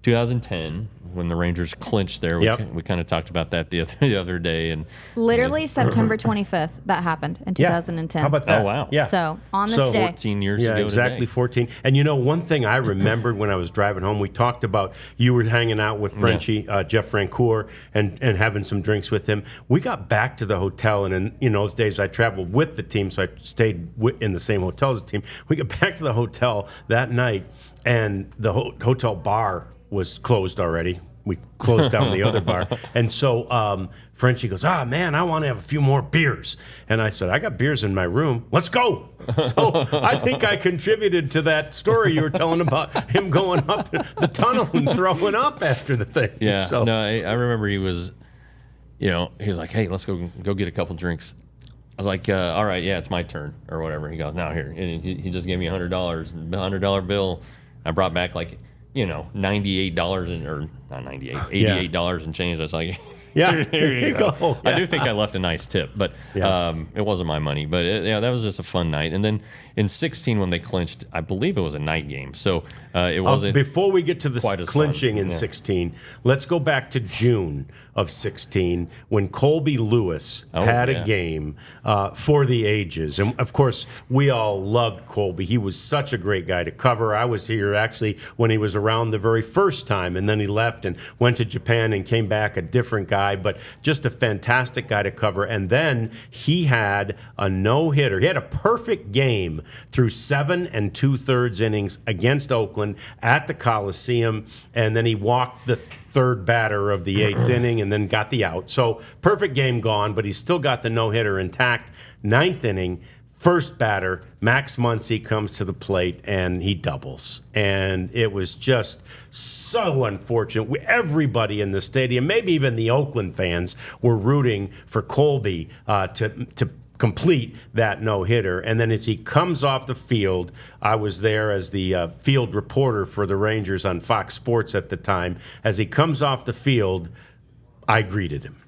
2010 when the Rangers clinched there. We kind of talked about that the other day, and literally September 25th that happened in 2010. How about that? Oh wow! Yeah. So on this day, 14 years ago exactly today. 14. And one thing I remembered when I was driving home, we talked about you were hanging out with Frenchie, Jeff Francoeur, and having some drinks with him. We got back to the hotel, and in those days I traveled with the team, so I stayed in the same hotel as the team. We got back to the hotel that night, and the hotel bar was closed already. We closed down the other bar. And so Frenchie goes, man, I want to have a few more beers. And I said, I got beers in my room. Let's go. So I think I contributed to that story you were telling about him going up the tunnel and throwing up after the thing. Yeah. So. No, I remember he was, he was like, hey, let's go get a couple drinks. I was like, all right, it's my turn or whatever. He goes, no, here. And he just gave me $100 bill. I brought back $98 or not 98, $88 and change. I was like, here you go. Yeah. I do think I left a nice tip, but it wasn't my money. But that was just a fun night. And then in 16, when they clinched, I believe it was a night game, so it wasn't. Before we get to the quite as clinching fun. in 16, let's go back to June of 16 when Colby Lewis had a game for the ages. And of course, we all loved Colby. He was such a great guy to cover. I was here actually when he was around the very first time, and then he left and went to Japan and came back a different guy. guy, but just a fantastic guy to cover. And then he had a no-hitter. He had a perfect game through 7 2/3 innings against Oakland at the Coliseum, and then he walked the third batter of the 8th inning and then got the out. So perfect game gone, but he's still got the no-hitter intact. 9th inning, first batter, Max Muncy comes to the plate and he doubles. And it was just so unfortunate. Everybody in the stadium, maybe even the Oakland fans, were rooting for Colby to complete that no-hitter. And then as he comes off the field, I was there as the field reporter for the Rangers on Fox Sports at the time. As he comes off the field, I greeted him.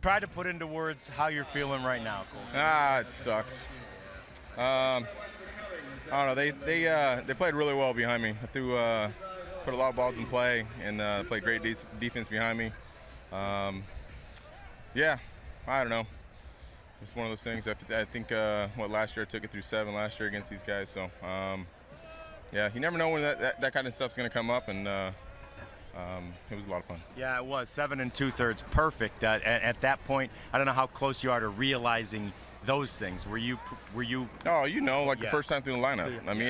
Try to put into words how you're feeling right now, Cole. It sucks. I don't know. They played really well behind me. I put a lot of balls in play and played great defense behind me. Yeah, I don't know. It's one of those things. I think last year I took it through 7 last year against these guys. So yeah, you never know when that kind of stuff's going to come up, and it was a lot of fun. Yeah, it was 7 2/3, perfect. At that point, I don't know how close you are to realizing those things. Were you? Oh, the first time through the lineup. I mean,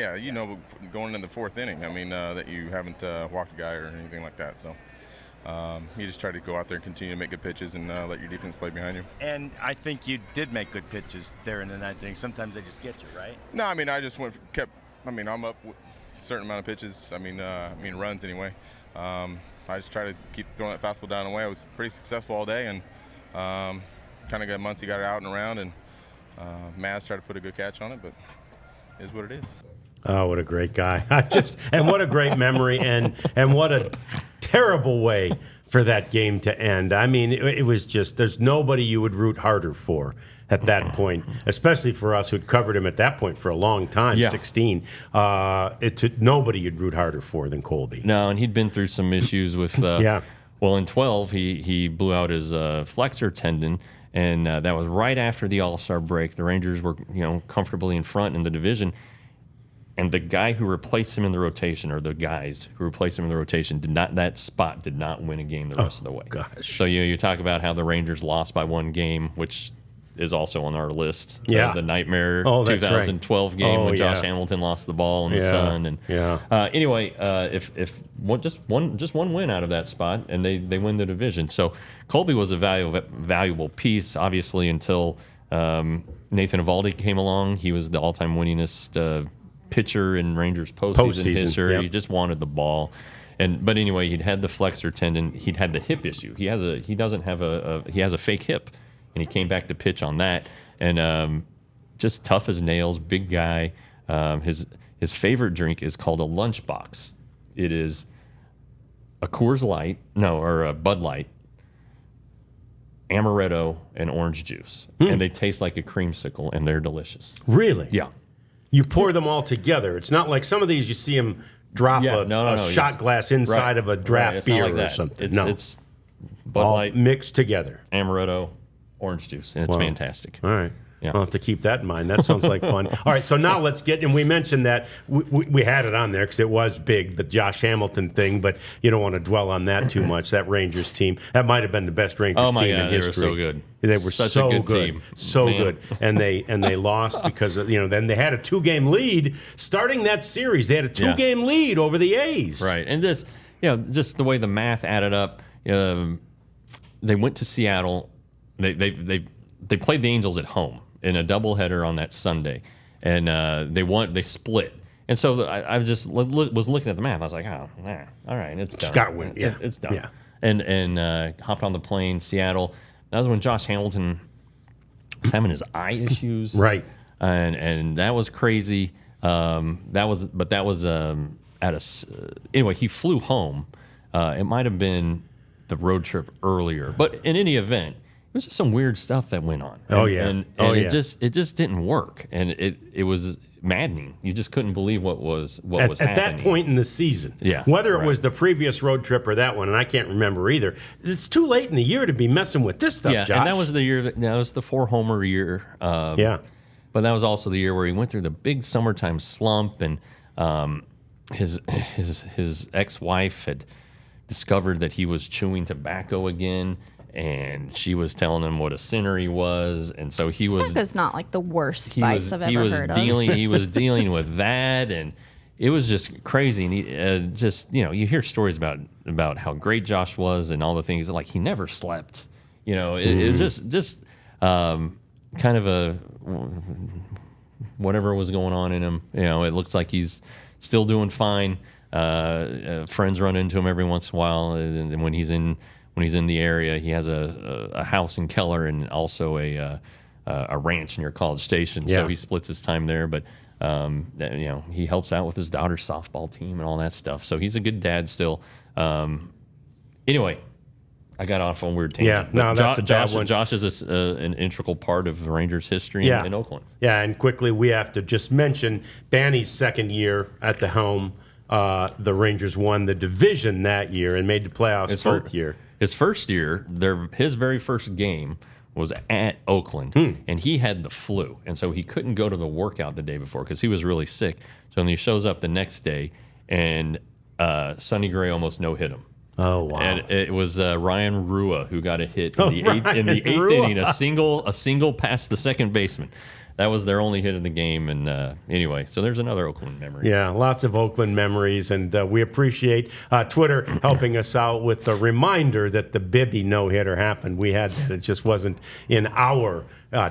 going into the 4th inning. I mean, that you haven't walked a guy or anything like that. So you just try to go out there and continue to make good pitches and let your defense play behind you. And I think you did make good pitches there in the 9th inning. Sometimes they just get you, right? No, I mean, I just I'm up with a certain amount of pitches. I mean, runs anyway. I just try to keep throwing that fastball down and away. I was pretty successful all day, and kind of got Muncy got it out and around, and Maz tried to put a good catch on it, but it is what it is. Oh, what a great guy. And what a great memory, and what a terrible way for that game to end. I mean, it was just, there's nobody you would root harder for at that point, especially for us who'd covered him at that point for a long time, 16. Nobody you'd root harder for than Colby. No, and he'd been through some issues with, well, in 12, he blew out his flexor tendon, and that was right after the All-Star break. The Rangers were, comfortably in front in the division. And the guy who replaced him in the rotation, or the guys who replaced him in the rotation, did not win a game the rest of the way. Gosh. So you talk about how the Rangers lost by 1 game, which is also on our list. Yeah. The nightmare 2012 right. game when Josh Hamilton lost the ball in the sun. And anyway, if just one win out of that spot, and they win the division. So Colby was a valuable piece, obviously, until Nathan Eovaldi came along. He was the all-time winningest pitcher in Rangers postseason history. Yep. He just wanted the ball, but anyway, he'd had the flexor tendon. He'd had the hip issue. He has a fake hip, and he came back to pitch on that. And just tough as nails, big guy. His favorite drink is called a lunchbox. It is a Coors Light, or a Bud Light, amaretto, and orange juice, and they taste like a creamsicle, and they're delicious. Really? Yeah. You pour them all together. It's not like some of these you see them drop a shot glass inside of a draft beer or something. It's Bud all Light mixed together. Amaretto, orange juice, and it's fantastic. All right. Yeah. I'll have to keep that in mind. That sounds like fun. All right, so now let's get, and we mentioned that we had it on there because it was big, the Josh Hamilton thing, but you don't want to dwell on that too much. That Rangers team, that might have been the best Rangers team in history. They were so good. They were such so a good good. team. So good. And they lost because of, then they had a 2-game lead starting that series. They had a 2-game lead over the A's. Right. And just the way the math added up, they went to Seattle. They played the Angels at home in a doubleheader on that Sunday, and they split. And so I just was looking at the math. I was like, all right, it's done. Just got to win. Yeah. It's done. Yeah. And hopped on the plane, Seattle. That was when Josh Hamilton was having his eye issues. Right. And that was crazy. Anyway, he flew home. It might have been the road trip earlier, but in any event, it was just some weird stuff that went on. And it just didn't work, and it was maddening. You just couldn't believe what was happening at that point in the season. Yeah, whether it was the previous road trip or that one, and I can't remember either. It's too late in the year to be messing with this stuff, Josh. And that was the year that was the 4-homer year. But that was also the year where he went through the big summertime slump, and his ex-wife had discovered that he was chewing tobacco again, and she was telling him what a sinner he was, and so he was. Tobacco's not like the worst vice I've ever heard of. He was dealing with that, and it was just crazy. And he, you hear stories about how great Josh was and all the things. Like he never slept. It was just kind of a whatever was going on in him. It looks like he's still doing fine. Friends run into him every once in a while, and when he's in the area, he has a house in Keller and also a ranch near College Station. So he splits his time there, but he helps out with his daughter's softball team and all that stuff. So he's a good dad still. Anyway, I got off on a weird tangent. Yeah, no, that's a bad one. Josh is an integral part of the Rangers' history in Oakland. Yeah, and quickly we have to just mention Banny's second year at the helm. The Rangers won the division that year and made the playoffs both year. His first year, his very first game was at Oakland, and he had the flu, and so he couldn't go to the workout the day before because he was really sick. So when he shows up the next day, and Sonny Gray almost no-hit him. Oh wow! And it was Ryan Rua who got a hit in the eighth inning, a single past the second baseman. That was their only hit of the game. And anyway, so there's another Oakland memory. Yeah, lots of Oakland memories. And we appreciate Twitter helping us out with the reminder that the Bibby no-hitter happened. We had that. It just wasn't in our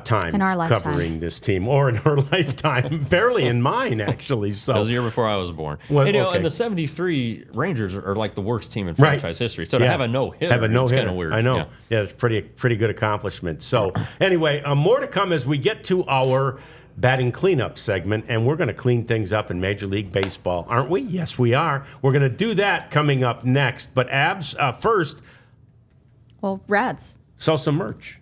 time in our lifetime. Covering this team, or in our lifetime. Barely in mine, actually. So it was the year before I was born. Well, and the 73 Rangers are like the worst team in franchise history. So to have a no-hitter, it's kind of weird. I know. Yeah, it's pretty good accomplishment. So anyway, more to come as we get to our batting cleanup segment, and we're going to clean things up in Major League Baseball, aren't we? Yes, we are. We're going to do that coming up next. But Abs, first. Well, Rads. Sell some merchandise.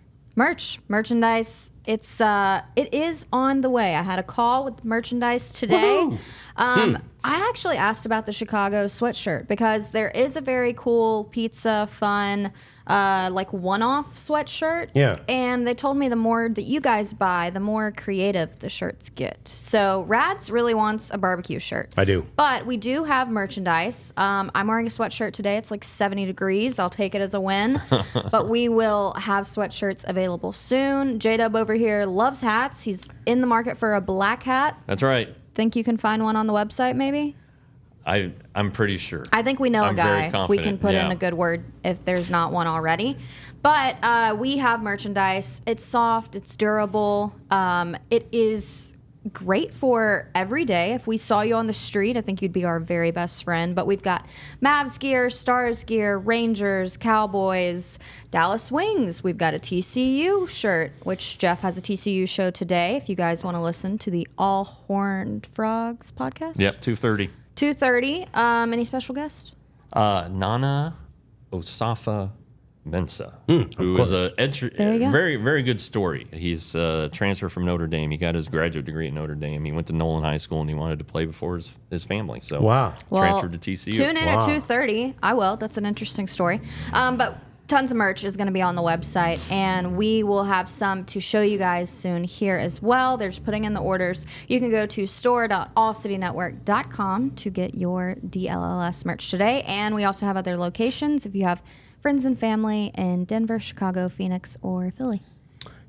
It is on the way. I had a call with merchandise today. I actually asked about the Chicago sweatshirt because there is a very cool pizza fun like one-off sweatshirt. Yeah. And they told me the more that you guys buy, the more creative the shirts get. So Rads really wants a barbecue shirt. I do. But we do have merchandise. I'm wearing a sweatshirt today. It's like 70 degrees. I'll take it as a win. But we will have sweatshirts available soon. J-Dub over here loves hats. He's in the market for a black hat. That's right. Think you can find one on the website maybe? I'm pretty sure. I think we know a guy. We can put in a good word if there's not one already. But we have merchandise. It's soft. It's durable. It is great for every day. If we saw you on the street, I think you'd be our very best friend. But we've got Mavs gear, Stars gear, Rangers, Cowboys, Dallas Wings. We've got a TCU shirt, which Jeff has a TCU show today. If you guys want to listen to the All Horned Frogs podcast. Yep, 2:30. 2:30. Any special guest? Nana Osafa Mensah, who is a very, very good story. He's transferred from Notre Dame. He got his graduate degree at Notre Dame. He went to Nolan High School, and he wanted to play before his family. So transferred to TCU. Tune in at 2:30. I will. That's an interesting story. But tons of merch is going to be on the website, and we will have some to show you guys soon here as well. They're just putting in the orders. You can go to store.allcitynetwork.com to get your DLLS merch today, and we also have other locations if you have friends and family in Denver, Chicago, Phoenix, or Philly.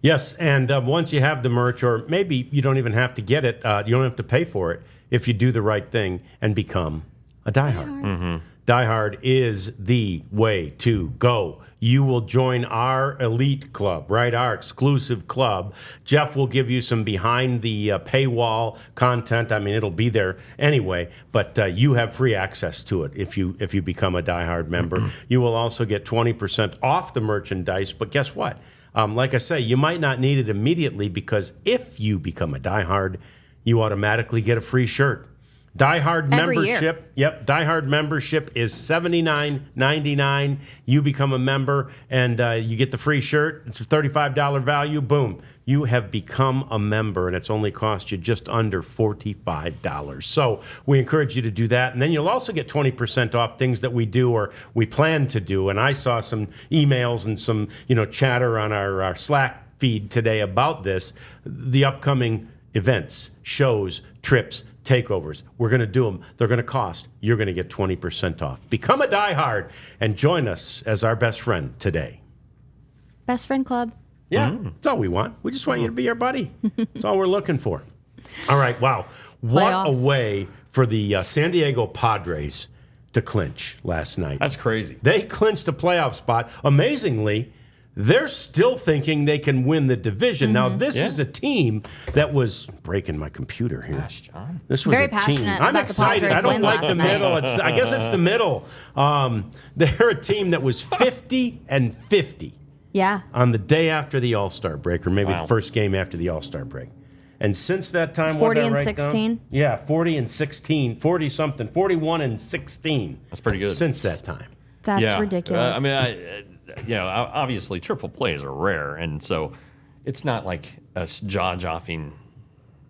Yes, and once you have the merch, or maybe you don't even have to get it, you don't have to pay for it if you do the right thing and become a diehard. Mm-hmm. Diehard is the way to go. You will join our elite club, right? Our exclusive club. Jeff will give you some behind the paywall content. I mean, it'll be there anyway, but you have free access to it if you become a diehard member. You will also get 20% off the merchandise, but guess what? Like I say, you might not need it immediately because if you become a diehard, you automatically get a free shirt. Diehard membership. Yep, Diehard membership is $79.99. You become a member and you get the free shirt. It's a $35 value. Boom. You have become a member, and it's only cost you just under $45. So we encourage you to do that. And then you'll also get 20% off things that we do or we plan to do. And I saw some emails and some chatter on our Slack feed today about this. The upcoming events, shows, trips, takeovers. We're going to do them. They're going to cost. You're going to get 20% off. Become a diehard and join us as our best friend today. Best friend club. Yeah, that's all we want. We just want you to be our buddy. That's all we're looking for. All right, wow. What Playoffs. a way for the San Diego Padres to clinch last night. That's crazy. They clinched a playoff spot. Amazingly, they're still thinking they can win the division. Now, this is a team that was breaking my computer here. Gosh, John. This was Very a team. passionate I'm about the excited. Padres I don't win like the last night. middle. I guess it's the middle. They're a team that was 50-50 Yeah. on the day after the All-Star break, or maybe Wow. the first game after the All-Star break. And since that time, It's what 40 did I and write down? 16? Yeah, 40-16, 40-something, 41-16. That's pretty good. Since that time. That's ridiculous. I mean, obviously triple plays are rare, and so it's not like a jaw-dropping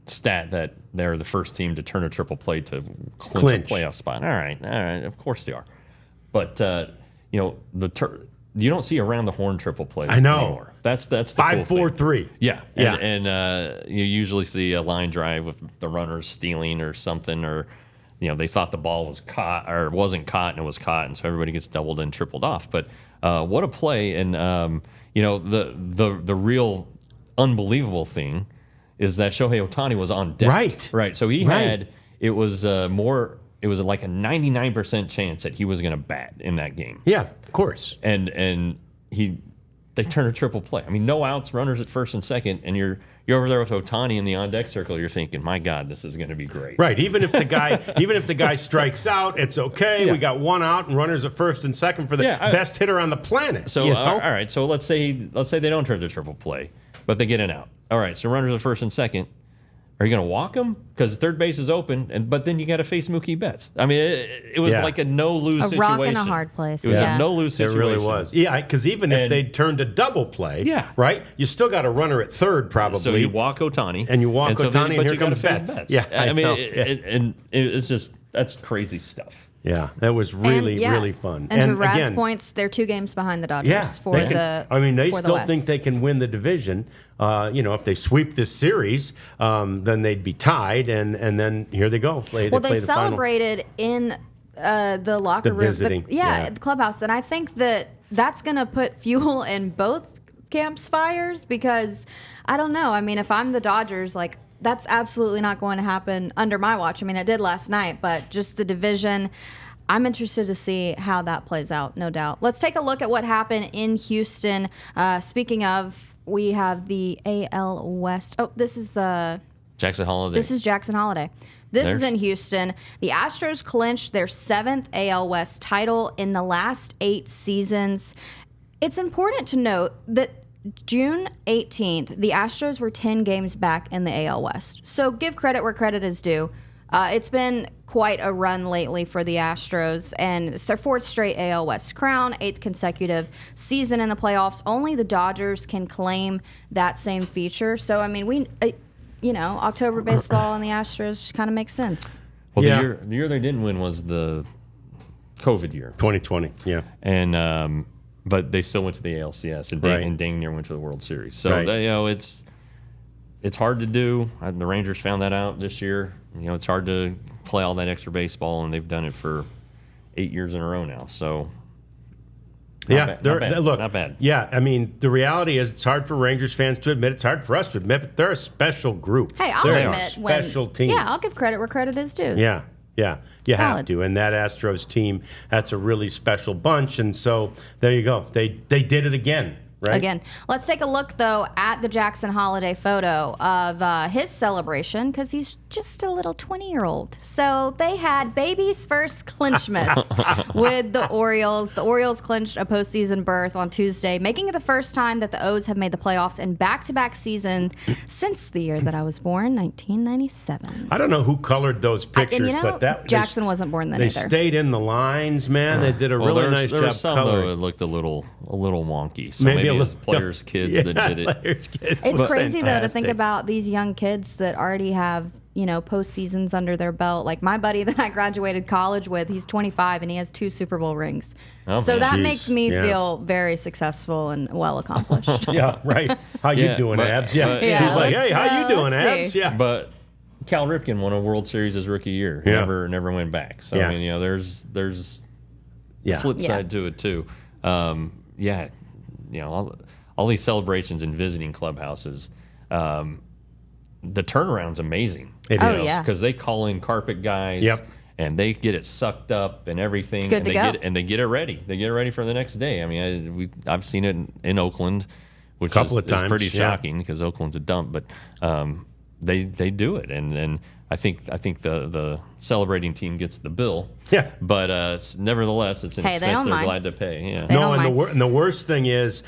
stat that they're the first team to turn a triple play to clinch a playoff spot. All right, of course they are. But you don't see around the horn triple plays anymore. That's the 5-4-3. Yeah, Yeah. and you usually see a line drive with the runners stealing or something, or they thought the ball was caught or wasn't caught and it was caught, and so everybody gets doubled and tripled off. But what a play! And the real unbelievable thing is that Shohei Ohtani was on deck. Right. So he had it was It was like a 99% chance that he was going to bat in that game. Yeah, of course. And they turn a triple play. I mean, no outs, runners at first and second, and you're over there with Ohtani in the on deck circle. You're thinking, my God, this is going to be great. Right. Even if the guy strikes out, it's okay. Yeah. We got one out and runners at first and second for the best hitter on the planet. So all right. So let's say they don't turn to triple play, but they get an out. All right. So runners at first and second. Are you going to walk him? Because third base is open, but then you got to face Mookie Betts. I mean, it was like a no-lose situation. A rock in a hard place. It was a no-lose situation. It really was. Yeah, because even if they turned a double play, right, you still got a runner at third probably. So you walk Ohtani. And you walk Ohtani, and here comes Betts. Yeah, I mean, and it's just, that's crazy stuff. Yeah, that was really fun. And to Rad's points, they're 2 games behind the Dodgers they still think they can win the division. If they sweep this series, then they'd be tied, and then here they go. They celebrated in the locker room. The clubhouse. And I think that's going to put fuel in both camps' fires because, I don't know. I mean, if I'm the Dodgers, that's absolutely not going to happen under my watch. I mean, it did last night, but just the division, I'm interested to see how that plays out, no doubt. Let's take a look at what happened in Houston. Speaking of, we have the AL West. Oh, this is Jackson Holiday. This is Jackson Holiday. This is in Houston. The Astros clinched their 7th AL West title in the last 8 seasons. It's important to note that June 18th, the Astros were 10 games back in the AL West. So give credit where credit is due. It's been quite a run lately for the Astros, and it's their 4th straight AL West crown, 8th consecutive season in the playoffs. Only the Dodgers can claim that same feature. So, I mean, October baseball and the Astros kind of makes sense. Well, the year they didn't win was the COVID year. 2020, yeah. And but they still went to the ALCS, and dang near went to the World Series. So it's hard to do. The Rangers found that out this year. It's hard to play all that extra baseball, and they've done it for 8 years in a row now. So not bad. Yeah, I mean, the reality is it's hard for Rangers fans to admit. It's hard for us to admit, but they're a special group. Hey, They're a special team. Yeah, I'll give credit where credit is due. Yeah. You have to. And that Astros team, that's a really special bunch. And so there you go. They did it again. Right? Again, let's take a look, though, at the Jackson Holiday photo of his celebration because he's just a little 20-year-old. So they had baby's first clinchmas with the Orioles. The Orioles clinched a postseason berth on Tuesday, making it the first time that the O's have made the playoffs in back-to-back seasons since the year that I was born, 1997. I don't know who colored those pictures, but Jackson wasn't born then either. They stayed in the lines, man. They did a really nice job coloring. It looked a little wonky. So maybe it was players' kids that did it. It's crazy, though, to think about these young kids that already have postseasons under their belt. Like my buddy that I graduated college with, he's 25 and he has 2 Super Bowl rings. Oh, so man. that Jeez. makes me Yeah. feel very successful and well accomplished. Yeah, right. How you Yeah, doing, but- Abs? Yeah. but- Yeah, He's like, let's, hey, how you doing, let's Abs? see. Yeah. But Cal Ripken won a World Series his rookie year. Yeah. Never went back. So Yeah. I mean, there's Yeah. flip Yeah. side to it too. All these celebrations and visiting clubhouses. The turnaround's amazing. It Oh, is. yeah. Because they call in carpet guys. Yep. And they get it sucked up and everything. It's good and to they go. Get they get it ready. They get it ready for the next day. I mean, I've seen it in Oakland, which Couple is of times, pretty yeah. shocking because Oakland's a dump. But they do it, and I think the celebrating team gets the bill. Yeah. But nevertheless, it's an Hey, they expense don't they're mind. glad to pay. Yeah. They No, don't and mind. and the worst thing is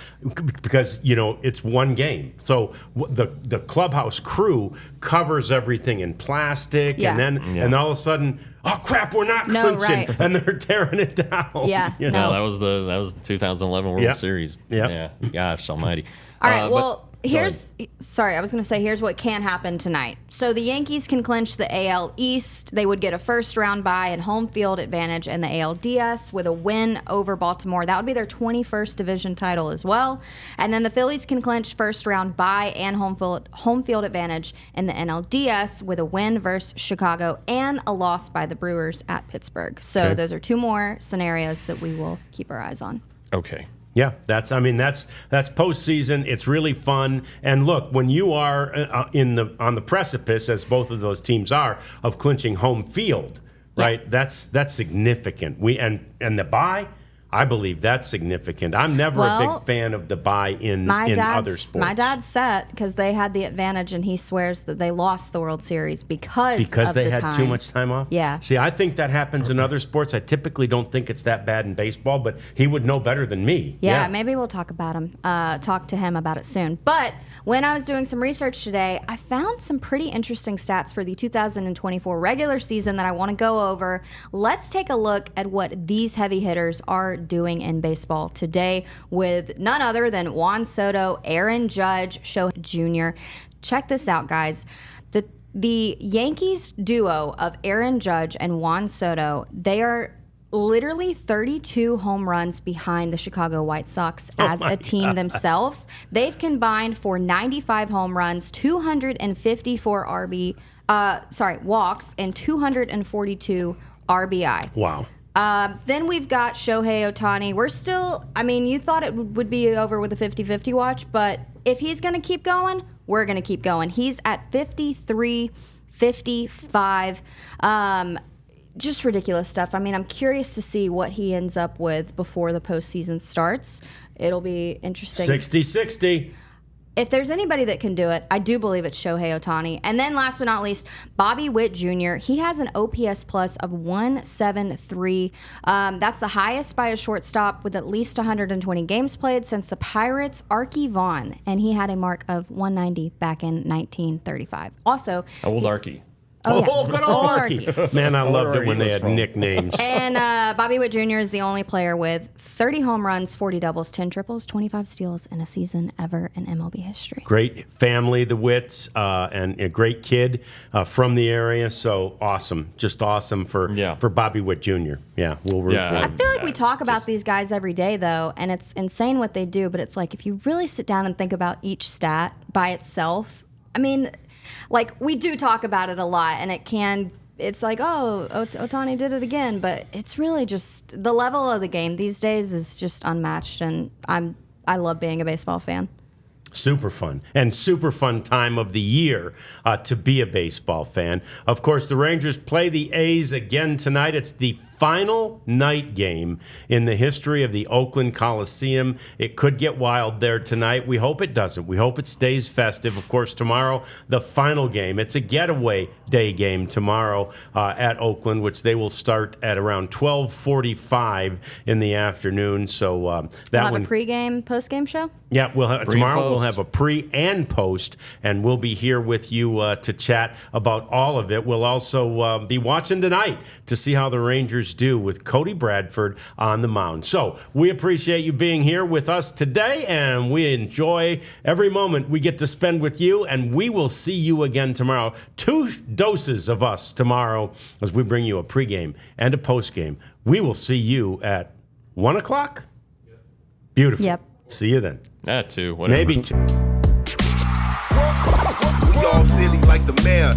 because it's one game, so the clubhouse crew covers everything in plastic, Yeah. and all of a sudden, oh crap, we're not No, clinching, right. and they're tearing it down. Yeah, you no. know? That was the 2011 World Yep. Series. Yep. Yeah. Gosh Almighty. All right, But well, go here's here's what can happen tonight. So the Yankees can clinch the AL East. They would get a first round bye and home field advantage in the ALDS with a win over Baltimore. That would be their 21st division title as well. And then the Phillies can clinch first round bye and home field advantage in the NLDS with a win versus Chicago and a loss by the Brewers at Pittsburgh. So Okay. those are 2 more scenarios that we will keep our eyes on. Okay. Yeah, that's postseason. It's really fun. And look, when you are on the precipice, as both of those teams are, of clinching home field, right? That's significant. And the bye, I believe that's significant. I'm never a Well, big fan of the bye in other sports. My dad's set because they had the advantage, and he swears that they lost the World Series because of they the had time. too much time off? Yeah. See, I think that happens in other sports. I typically don't think it's that bad in baseball, but he would know better than me. Yeah, maybe we'll talk to him about it soon. But when I was doing some research today, I found some pretty interesting stats for the 2024 regular season that I want to go over. Let's take a look at what these heavy hitters are doing in baseball today with none other than Juan Soto, Aaron Judge, Shohei Jr. Check this out, guys. The Yankees duo of Aaron Judge and Juan Soto, they are literally 32 home runs behind the Chicago White Sox as a team themselves. They've combined for 95 home runs, 254 walks, and 242 RBI. Wow. Then we've got Shohei Ohtani. We're still, you thought it would be over with a 50-50 watch, but if he's going to keep going, we're going to keep going. He's at 53, 55. Just ridiculous stuff. I'm curious to see what he ends up with before the postseason starts. It'll be interesting. 60-60. If there's anybody that can do it, I do believe it's Shohei Ohtani. And then last but not least, Bobby Witt Jr. He has an OPS plus of 173. That's the highest by a shortstop with at least 120 games played since the Pirates' Archie Vaughn. And he had a mark of 190 back in 1935. Also, How old Archie? Oh, yeah. Good old Archie. Man, I loved it Archie when they was had from. nicknames. And Bobby Witt Jr. is the only player with 30 home runs, 40 doubles, 10 triples, 25 steals in a season ever in MLB history. Great family, the Witts, and a great kid from the area. So awesome. Just awesome for Bobby Witt Jr. Yeah, we'll root for I him. feel like we talk about these guys every day, though, and it's insane what they do. But it's like if you really sit down and think about each stat by itself, we do talk about it a lot, and it's like, oh, Ohtani did it again, but it's really just the level of the game these days is just unmatched, and I love being a baseball fan. Super fun and super fun time of the year to be a baseball fan. Of course, the Rangers play the A's again tonight. It's the final night game in the history of the Oakland Coliseum. It could get wild there tonight. We hope it doesn't. We hope it stays festive. Of course, tomorrow, the final game. It's a getaway day game tomorrow at Oakland, which they will start at around 12:45 in the afternoon. So We'll have a pregame, postgame show? Yeah, tomorrow we'll post. have a pre and post, and we'll be here with you to chat about all of it. We'll also be watching tonight to see how the Rangers Rangers do with Cody Bradford on the mound. So we appreciate you being here with us today, and we enjoy every moment we get to spend with you, and we will see you again tomorrow. 2 doses of us tomorrow as we bring you a pregame and a postgame. We will see you at 1 o'clock? Beautiful. Yep. See you then. That too. Whatever. Maybe 2. We all silly like the mayor.